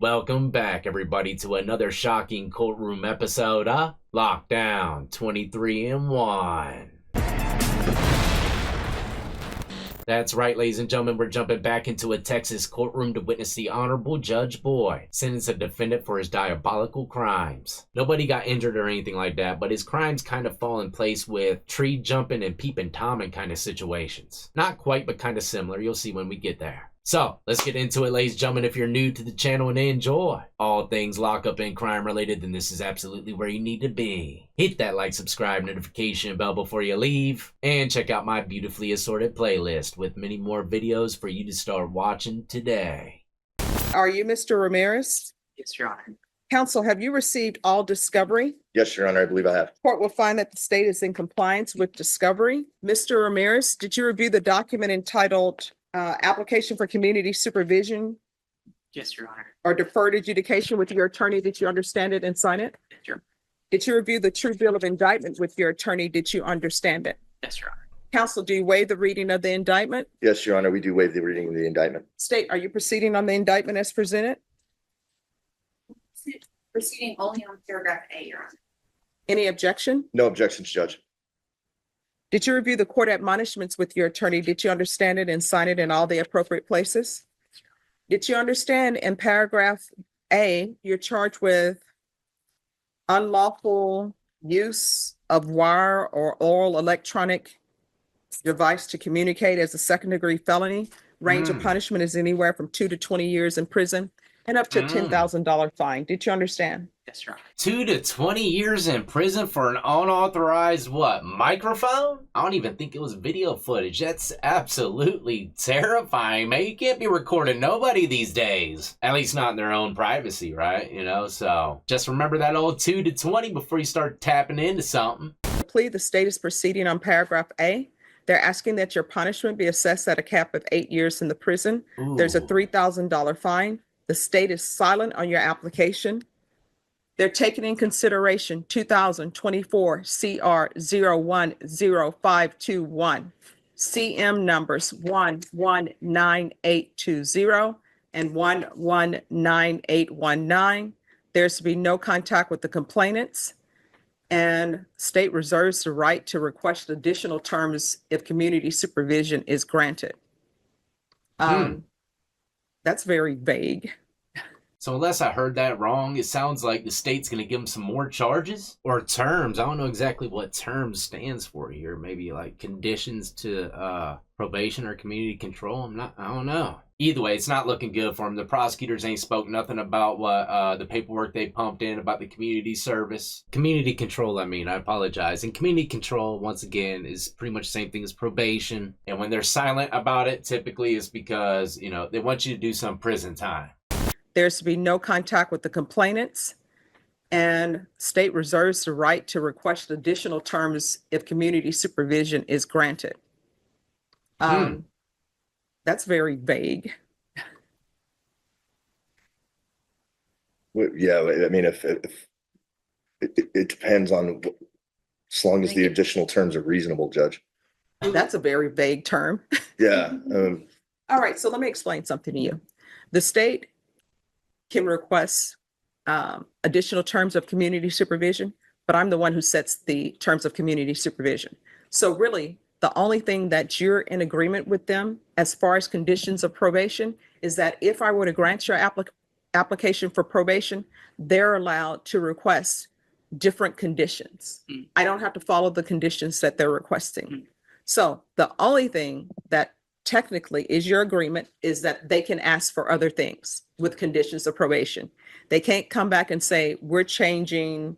Welcome back, everybody, to another shocking courtroom episode of Lockdown 23 and 1. That's right, ladies and gentlemen, we're jumping back into a Texas courtroom to witness the Honorable Judge Boyd sentence a defendant for his diabolical crimes. Nobody got injured or anything like that, but his crimes kind of fall in place with tree jumping and peeping Toming kind of situations. Not quite, but kind of similar. You'll see when we get there. So, let's get into it, ladies and gentlemen. If you're new to the channel and enjoy all things lockup and crime related, then this is absolutely where you need to be. Hit that like, subscribe, notification bell before you leave, and check out my beautifully assorted playlist with many more videos for you to start watching today. Are you Mr. Ramirez? Yes, Your Honor. Counsel, have you received all discovery? Yes, Your Honor, I believe I have. Court will find that the state is in compliance with discovery. Mr. Ramirez, did you review the document entitled Application for Community Supervision Yes, Your Honor. or Deferred Adjudication with your attorney? Did you understand it and sign it? Sure. Did you review the true bill of indictment with your attorney? Did you understand it? Yes, Your Honor. Counsel, do you waive the reading of the indictment? Yes, Your Honor, we do waive the reading of the indictment. State, are you proceeding on the indictment as presented? Proceeding only on paragraph A, Your Honor. Any objection? No objections, Judge. Did you review the court admonishments with your attorney? Did you understand it and sign it in all the appropriate places? Did you understand in paragraph A, you're charged with unlawful use of wire or oral electronic device to communicate as a second-degree felony? Range of punishment is anywhere from 2 to 20 years in prison and up to a $10,000 fine. Did you understand? Yes, Your Honor. 2 to 20 years in prison for an unauthorized, microphone? I don't even think it was video footage. That's absolutely terrifying, man. You can't be recording nobody these days. At least not in their own privacy, right? So just remember that old 2 to 20 before you start tapping into something. The plea, the state is proceeding on paragraph A. They're asking that your punishment be assessed at a cap of 8 years in the prison. There's a Ooh. $3,000 fine. The state is silent on your application. They're taking in consideration 2024 CR 010521, CM numbers 119820 and 119819. There's to be no contact with the complainants, and state reserves the right to request additional terms if community supervision is granted. That's very vague. So unless I heard that wrong, it sounds like the state's going to give them some more charges or terms. I don't know exactly what terms stands for here. Maybe like conditions to probation or community control. I don't know. Either way, it's not looking good for them. The prosecutors ain't spoke nothing about what the paperwork they pumped in about the community service. Community control, I apologize. And community control, once again, is pretty much the same thing as probation. And when they're silent about it, typically it's because, they want you to do some prison time. There's to be no contact with the complainants, and state reserves the right to request additional terms if community supervision is granted. That's very vague. Well, yeah, I mean, if it depends on, as long as the additional terms are reasonable, Judge. That's a very vague term. Yeah. All right, so let me explain something to you. The state can request additional terms of community supervision, but I'm the one who sets the terms of community supervision. So really, the only thing that you're in agreement with them as far as conditions of probation is that if I were to grant your application for probation, they're allowed to request different conditions. I don't have to follow the conditions that they're requesting. So the only thing that technically is your agreement is that they can ask for other things with conditions of probation. They can't come back and say, we're changing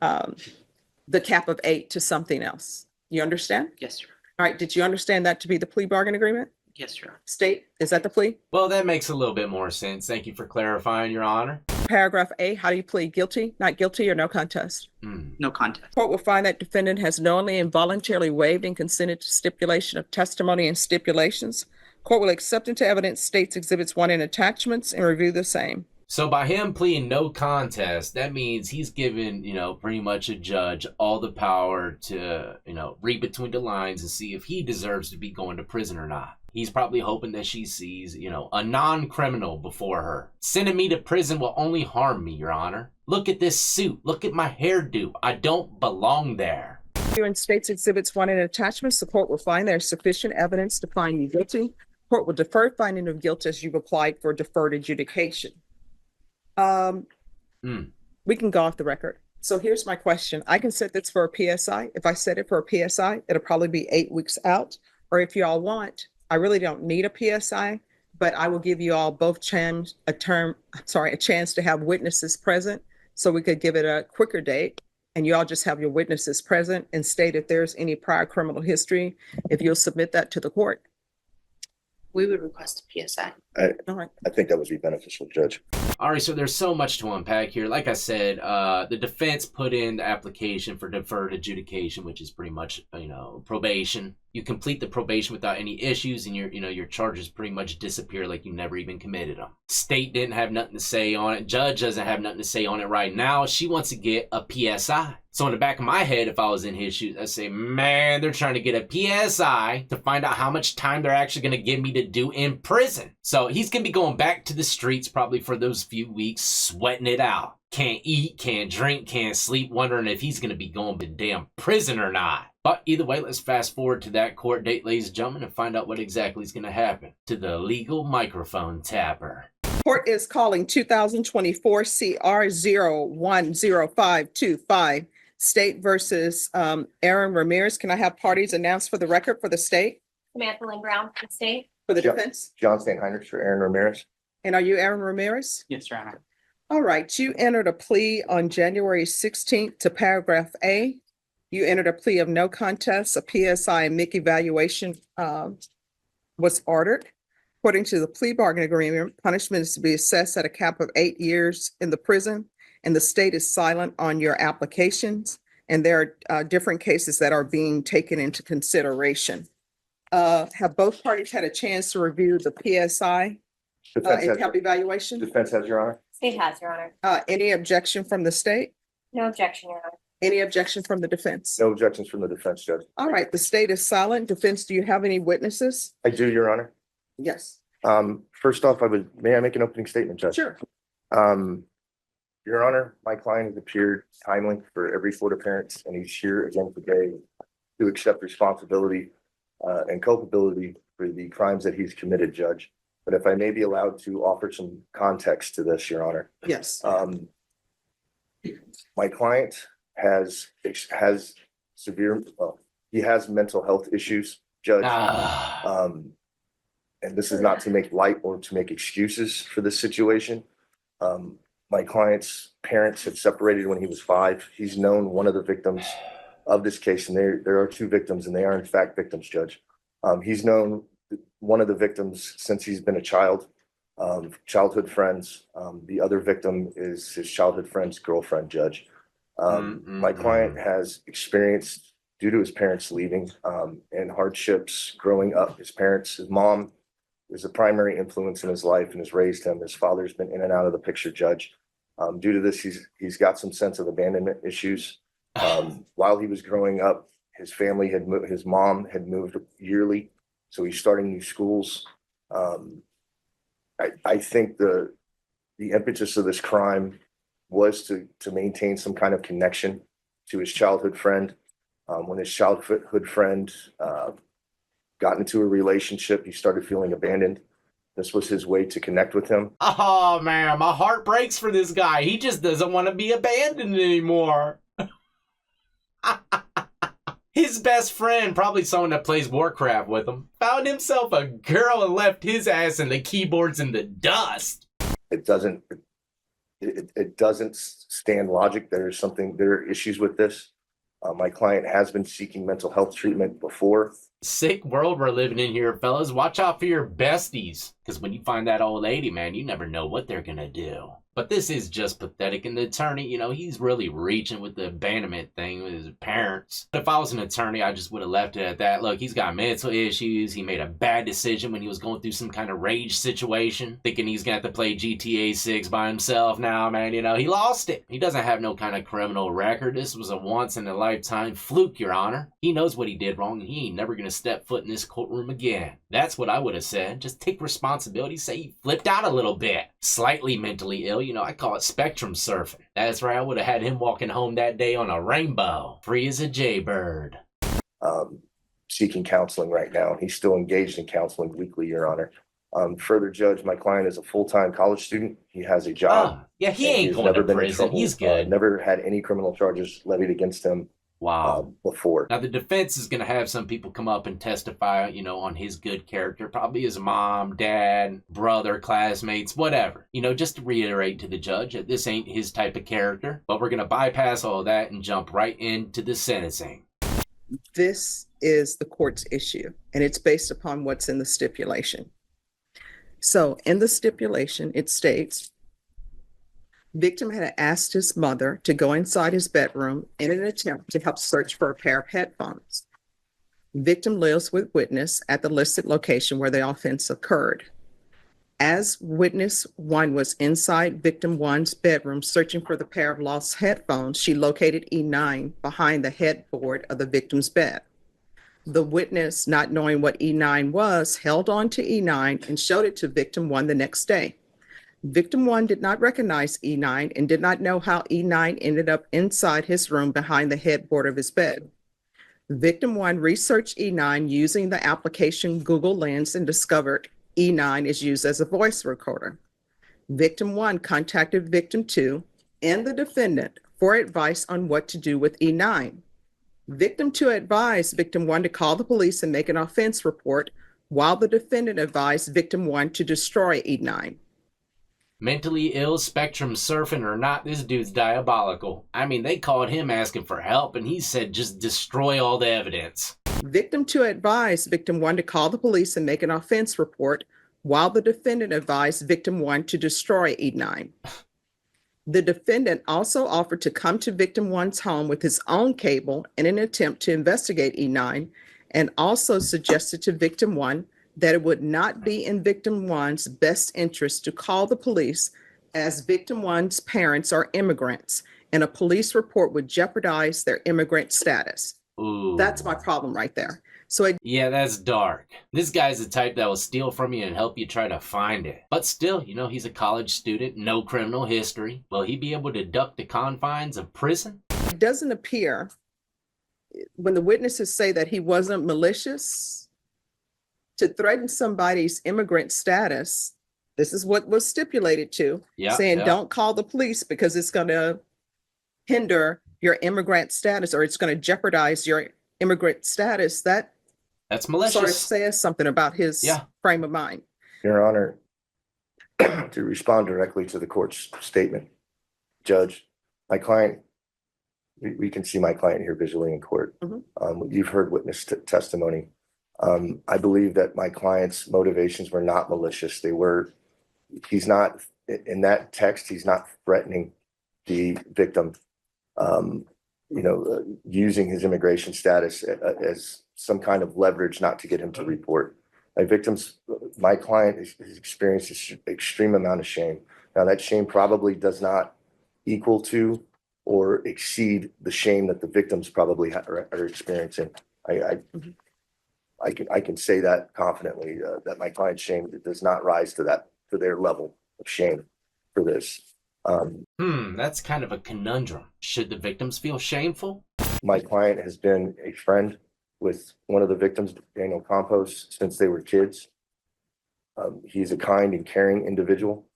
the cap of 8 to something else. You understand? Yes, Your Honor. All right, did you understand that to be the plea bargain agreement? Yes, Your Honor. State, is that the plea? Well, that makes a little bit more sense. Thank you for clarifying, Your Honor. Paragraph A, how do you plead? Guilty, not guilty, or no contest? No contest. Court will find that defendant has knowingly and voluntarily waived and consented to stipulation of testimony and stipulations. Court will accept into evidence states exhibits 1 and attachments and review the same. So by him pleading no contest, that means he's given, pretty much a judge all the power to, read between the lines and see if he deserves to be going to prison or not. He's probably hoping that she sees, a non-criminal before her. Sending me to prison will only harm me, Your Honor. Look at this suit. Look at my hairdo. I don't belong there. In States Exhibits 1 and attachments, the court will find there is sufficient evidence to find you guilty. Court will defer finding of guilt as you've applied for deferred adjudication. We can go off the record. So here's my question. I can set this for a PSI. If I set it for a PSI, it'll probably be 8 weeks out. Or if y'all want, I really don't need a PSI, but I will give you all both a chance to have witnesses present so we could give it a quicker date. And you all just have your witnesses present and state if there's any prior criminal history, if you'll submit that to the court. We would request a PSI. All right. I think that would be beneficial, Judge. All right, so there's so much to unpack here. Like I said, the defense put in the application for deferred adjudication, which is pretty much, probation. You complete the probation without any issues, and your charges pretty much disappear like you never even committed them. State didn't have nothing to say on it. Judge doesn't have nothing to say on it right now. She wants to get a PSI. So in the back of my head, if I was in his shoes, I'd say, man, they're trying to get a PSI to find out how much time they're actually going to give me to do in prison. So he's going to be going back to the streets probably for those few weeks, sweating it out. Can't eat, can't drink, can't sleep, wondering if he's going to be going to damn prison or not. But either way, let's fast forward to that court date, ladies and gentlemen, and find out what exactly is going to happen to the legal microphone tapper. Court is calling 2024 CR 010525. State versus Aaron Ramirez. Can I have parties announced for the record for the state? Samantha Lynn Brown for the state. For the Yeah. defense? John Stanheinrich for Aaron Ramirez. And are you Aaron Ramirez? Yes, Your Honor. All right. You entered a plea on January 16th to paragraph A. You entered a plea of no contest. A PSI and MIC evaluation was ordered. According to the plea bargaining agreement, punishment is to be assessed at a cap of 8 years in the prison, and the state is silent on your applications. And there are different cases that are being taken into consideration. Have both parties had a chance to review the PSI and cap evaluation? Defense has, Your Honor. State has, Your Honor. Any objection from the state? No objection, Your Honor. Any objection from the defense? No objections from the defense, Judge. All right, the state is silent. Defense, do you have any witnesses? I do, Your Honor. Yes. First off, may I make an opening statement, Judge? Sure. Your Honor, my client has appeared timely for every court appearance, and he's here again today to accept responsibility and culpability for the crimes that he's committed, Judge. But if I may be allowed to offer some context to this, Your Honor. Yes. My client has severe, he has mental health issues, Judge. And this is not to make light or to make excuses for this situation. My client's parents had separated when he was 5. He's known one of the victims of this case, and there are 2 victims, and they are in fact victims, Judge. He's known one of the victims since he's been a child, childhood friends. The other victim is his childhood friend's girlfriend, Judge. My client has experienced, due to his parents leaving, and hardships growing up. His mom is a primary influence in his life and has raised him. His father's been in and out of the picture, Judge. Due to this, he's got some sense of abandonment issues. While he was growing up, his mom had moved yearly, so he's starting new schools. I think the impetus of this crime was to maintain some kind of connection to his childhood friend. When his childhood friend got into a relationship, he started feeling abandoned. This was his way to connect with him. Oh man, my heart breaks for this guy. He just doesn't want to be abandoned anymore. His best friend, probably someone that plays Warcraft with him, found himself a girl and left his ass in the keyboards in the dust. It doesn't stand logic. There are issues with this. My client has been seeking mental health treatment before. Sick world we're living in here, fellas. Watch out for your besties. Because when you find that old lady, man, you never know what they're going to do. But this is just pathetic. And the attorney, he's really reaching with the abandonment thing with his parents. If I was an attorney, I just would have left it at that. Look, he's got mental issues. He made a bad decision when he was going through some kind of rage situation, thinking he's going to have to play GTA 6 by himself now, man. He lost it. He doesn't have no kind of criminal record. This was a once-in-a-lifetime fluke, Your Honor. He knows what he did wrong, and he ain't never going to step foot in this courtroom again. That's what I would have said. Just take responsibility. Say he flipped out a little bit. Slightly mentally ill. I call it spectrum surfing. That's right. I would have had him walking home that day on a rainbow, free as a jaybird. Seeking counseling right now. He's still engaged in counseling weekly, Your Honor. Further, Judge, my client is a full-time college student. He has a job. Yeah, he and ain't he's going never to been in prison. trouble, He's good. Never had any criminal charges levied against him. Wow. Before. Now, the defense is going to have some people come up and testify, on his good character. Probably his mom, dad, brother, classmates, whatever. Just to reiterate to the judge that this ain't his type of character. But we're going to bypass all that and jump right into the sentencing. This is the court's issue, and it's based upon what's in the stipulation. So in the stipulation, it states, victim had asked his mother to go inside his bedroom in an attempt to help search for a pair of headphones. Victim lives with witness at the listed location where the offense occurred. As witness one was inside victim one's bedroom searching for the pair of lost headphones, she located E9 behind the headboard of the victim's bed. The witness, not knowing what E9 was, held on to E9 and showed it to victim one the next day. Victim one did not recognize E9 and did not know how E9 ended up inside his room behind the headboard of his bed. Victim one researched E9 using the application Google Lens and discovered E9 is used as a voice recorder. Victim one contacted victim two and the defendant for advice on what to do with E9. Victim two advised victim one to call the police and make an offense report, while the defendant advised victim one to destroy E9. Mentally ill, spectrum surfing or not, this dude's diabolical. They called him asking for help, and he said just destroy all the evidence. Victim two advised victim one to call the police and make an offense report, while the defendant advised victim one to destroy E9. The defendant also offered to come to victim one's home with his own cable in an attempt to investigate E9, and also suggested to victim one that it would not be in victim one's best interest to call the police, as victim one's parents are immigrants and a police report would jeopardize their immigrant status. Ooh. That's my problem right there. So yeah, that's dark. This guy's the type that will steal from you and help you try to find it. But still, he's a college student, no criminal history. Will he be able to duck the confines of prison? it doesn't appear, when the witnesses say that he wasn't malicious, to threaten somebody's immigrant status. This is what was stipulated to, saying don't call the police because it's going to hinder your immigrant status, or it's going to jeopardize your immigrant status. That's malicious. Sort of says something about his frame of mind. Your Honor, to respond directly to the court's statement, Judge, my client, we can see my client here visually in court. You've heard witness testimony. I believe that my client's motivations were not malicious. He's not, in that text, he's not threatening the victim, using his immigration status as some kind of leverage not to get him to report. My client has experienced an extreme amount of shame. Now, that shame probably does not equal to or exceed the shame that the victims probably are experiencing. I can say that confidently, that my client's shame does not rise to their level of shame for this. That's kind of a conundrum. Should the victims feel shameful? My client has been a friend with one of the victims, Daniel Campos, since they were kids. He's a kind and caring individual.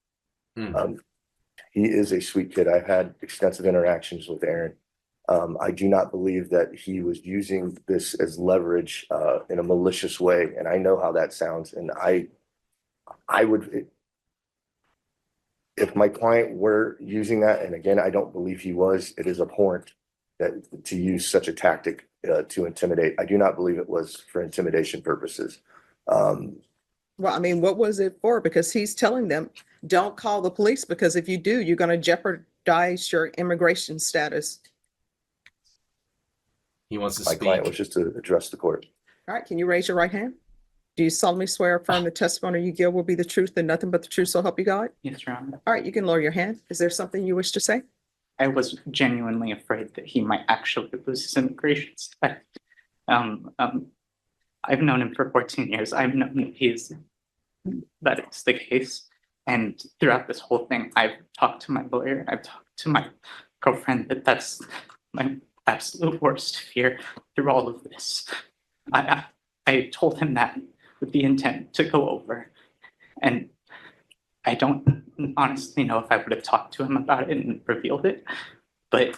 He is a sweet kid. I've had extensive interactions with Aaron. I do not believe that he was using this as leverage in a malicious way, and I know how that sounds. And I would, if my client were using that, and again, I don't believe he was, it is abhorrent that to use such a tactic to intimidate. I do not believe it was for intimidation purposes. Well, I mean, what was it for? Because he's telling them, don't call the police because if you do, you're going to jeopardize your immigration status. He wants to My client was speak. just to address the court. All right, can you raise your right hand? Do you solemnly swear or affirm the testimony you give will be the truth and nothing but the truth, so help you God? Yes, Your Honor. All right, you can lower your hand. Is there something you wish to say? I was genuinely afraid that he might actually lose his immigration status. I've known him for 14 years. I've known that it's the case. And throughout this whole thing, I've talked to my lawyer, I've talked to my girlfriend that that's my absolute worst fear through all of this. I told him that with the intent to go over. And I don't honestly know if I would have talked to him about it and revealed it, but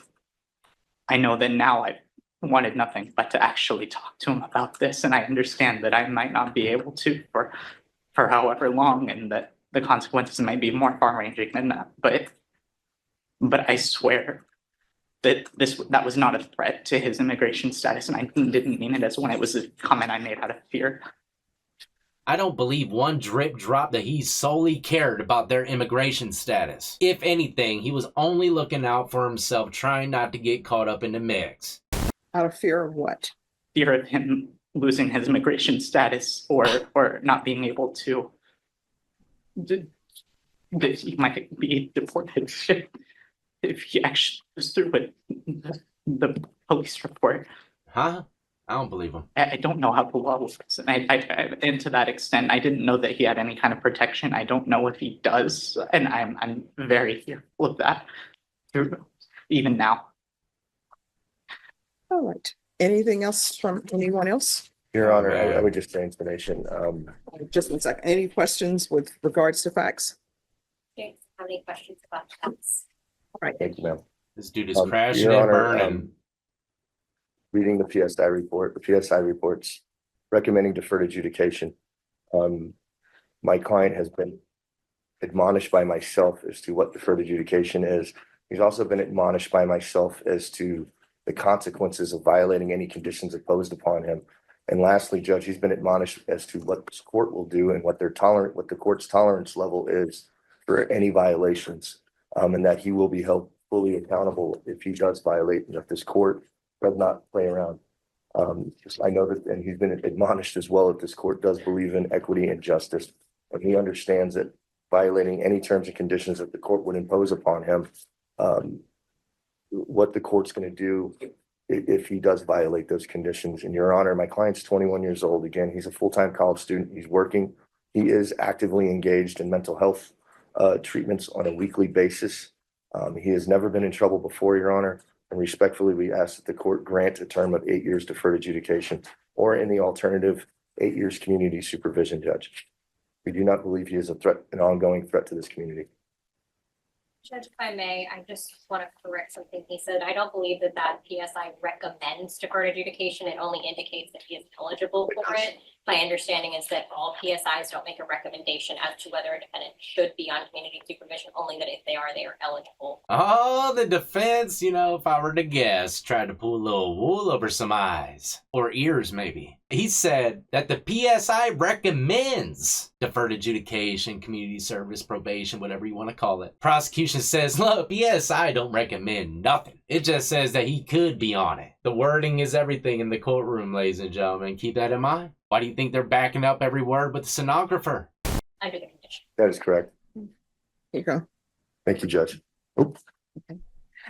I know that now I wanted nothing but to actually talk to him about this, and I understand that I might not be able to for however long, and that the consequences might be more far-ranging than that. But I swear that that was not a threat to his immigration status, and I didn't mean it as one. It was a comment I made out of fear. I don't believe one drip drop that he solely cared about their immigration status. If anything, he was only looking out for himself, trying not to get caught up in the mix. Out of fear of what? Fear of him losing his immigration status or not being able to, that he might be deported if he actually goes through with the police report. Huh? I don't believe him. I don't know how the law works, and and to that extent, I didn't know that he had any kind of protection. I don't know if he does, and I'm very fearful of that, even now. All right. Anything else from anyone else? Your Honor, Okay. I would just say information. Just 1 second. Any questions with regards to facts? Do you have any questions about that? Thank you, ma'am. This dude is Your crashing and Honor, burning. Reading the PSI report, the PSI reports recommending deferred adjudication. My client has been admonished by myself as to what deferred adjudication is. He's also been admonished by myself as to the consequences of violating any conditions imposed upon him. And lastly, Judge, he's been admonished as to what this court will do and what the court's tolerance level is for any violations. And that he will be held fully accountable if he does violate, and if this court does not play around. I know that, and he's been admonished as well, that this court does believe in equity and justice. And he understands that violating any terms and conditions that the court would impose upon him, what the court's going to do if he does violate those conditions. And Your Honor, my client's 21 years old. Again, he's a full-time college student. He's working. He is actively engaged in mental health treatments on a weekly basis. He has never been in trouble before, Your Honor. And respectfully, we ask that the court grant a term of 8 years deferred adjudication, or in the alternative, 8 years community supervision, Judge. We do not believe he is a threat, an ongoing threat to this community. Judge, if I may, I just want to correct something he said. I don't believe that PSI recommends deferred adjudication. It only indicates that he is eligible for it. My understanding is that all PSIs don't make a recommendation as to whether a defendant should be on community supervision, only that if they are eligible. Oh, the defense, if I were to guess, tried to pull a little wool over some eyes. Or ears, maybe. He said that the PSI recommends deferred adjudication, community service, probation, whatever you want to call it. Prosecution says, look, PSI don't recommend nothing. It just says that he could be on it. The wording is everything in the courtroom, ladies and gentlemen. Keep that in mind. Why do you think they're backing up every word with the stenographer? Under the condition. That is correct. Here you go. Thank you, Judge. All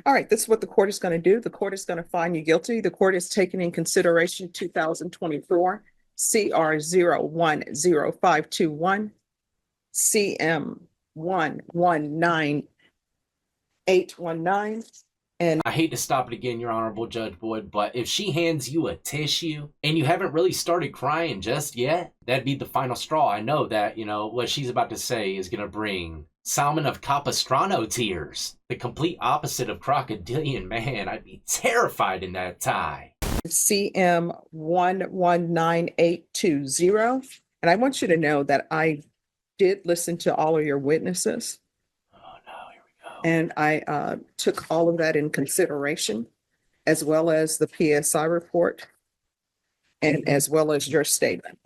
right, this is what the court is going to do. The court is going to find you guilty. The court is taking in consideration 2024 CR 010521 CM 119819. And I hate to stop it again, Your Honorable Judge Boyd, but if she hands you a tissue and you haven't really started crying just yet, that'd be the final straw. I know that, what she's about to say is going to bring Salmon of Capistrano tears. The complete opposite of crocodilian, man. I'd be terrified in that tie. CM 119820. And I want you to know that I did listen to all of your witnesses. And I took all of that in consideration, as well as the PSI report and as well as your statement.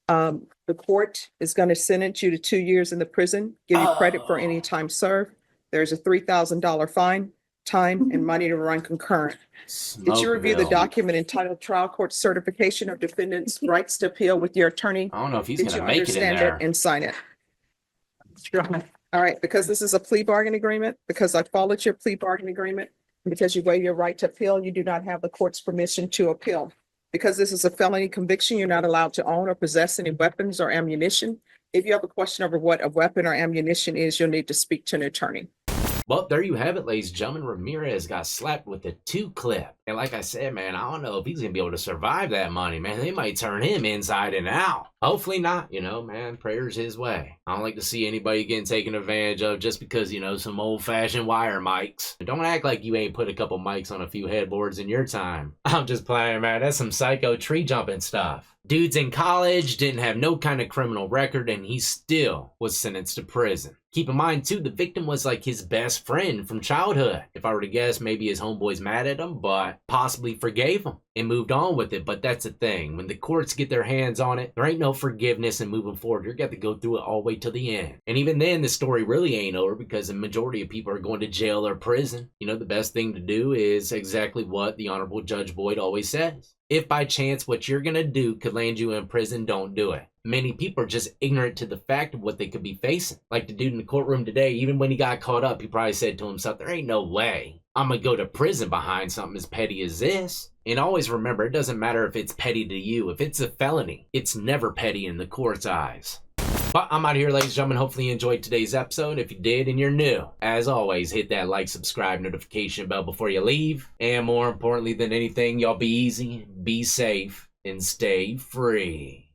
The court is going to sentence you to 2 years in the prison, give you credit for any Oh. time served. There's a $3,000 fine, time and money to run concurrent. Did you review the Smokeville. document entitled Trial Court Certification of Defendant's Rights to Appeal with your attorney? I don't know if he's Did gonna you make it in understand there. it and sign it? Your Honor. All right, because this is a plea bargain agreement, because I followed your plea bargain agreement, and because you waive your right to appeal, you do not have the court's permission to appeal. Because this is a felony conviction, you're not allowed to own or possess any weapons or ammunition. If you have a question over what a weapon or ammunition is, you'll need to speak to an attorney. Well, there you have it, ladies and gentlemen. Ramirez got slapped with a 2 clip. And like I said, man, I don't know if he's going to be able to survive that money, man. They might turn him inside and out. Hopefully not, you know, man. Prayers his way. I don't like to see anybody getting taken advantage of just because, you know, some old-fashioned wire mics. Don't act like you ain't put a couple mics on a few headboards in your time. I'm just playing, man. That's some psycho tree jumping stuff. Dude's in college, didn't have no kind of criminal record, and he still was sentenced to prison. Keep in mind, too, the victim was like his best friend from childhood. If I were to guess, maybe his homeboy's mad at him, but possibly forgave him and moved on with it. But that's the thing. When the courts get their hands on it, there ain't no forgiveness and moving forward. You're got to go through it all the way to the end. And even then, the story really ain't over because the majority of people are going to jail or prison. You know, the best thing to do is exactly what the Honorable Judge Boyd always says. If by chance what you're going to do could land you in prison, don't do it. Many people are just ignorant to the fact of what they could be facing. Like the dude in the courtroom today, even when he got caught up, he probably said to himself, there ain't no way I'm going to go to prison behind something as petty as this. And always remember, it doesn't matter if it's petty to you. If it's a felony, it's never petty in the court's eyes. But I'm out of here, ladies and gentlemen. Hopefully you enjoyed today's episode. If you did and you're new, as always, hit that like, subscribe, notification bell before you leave. And more importantly than anything, y'all be easy, be safe, and stay free.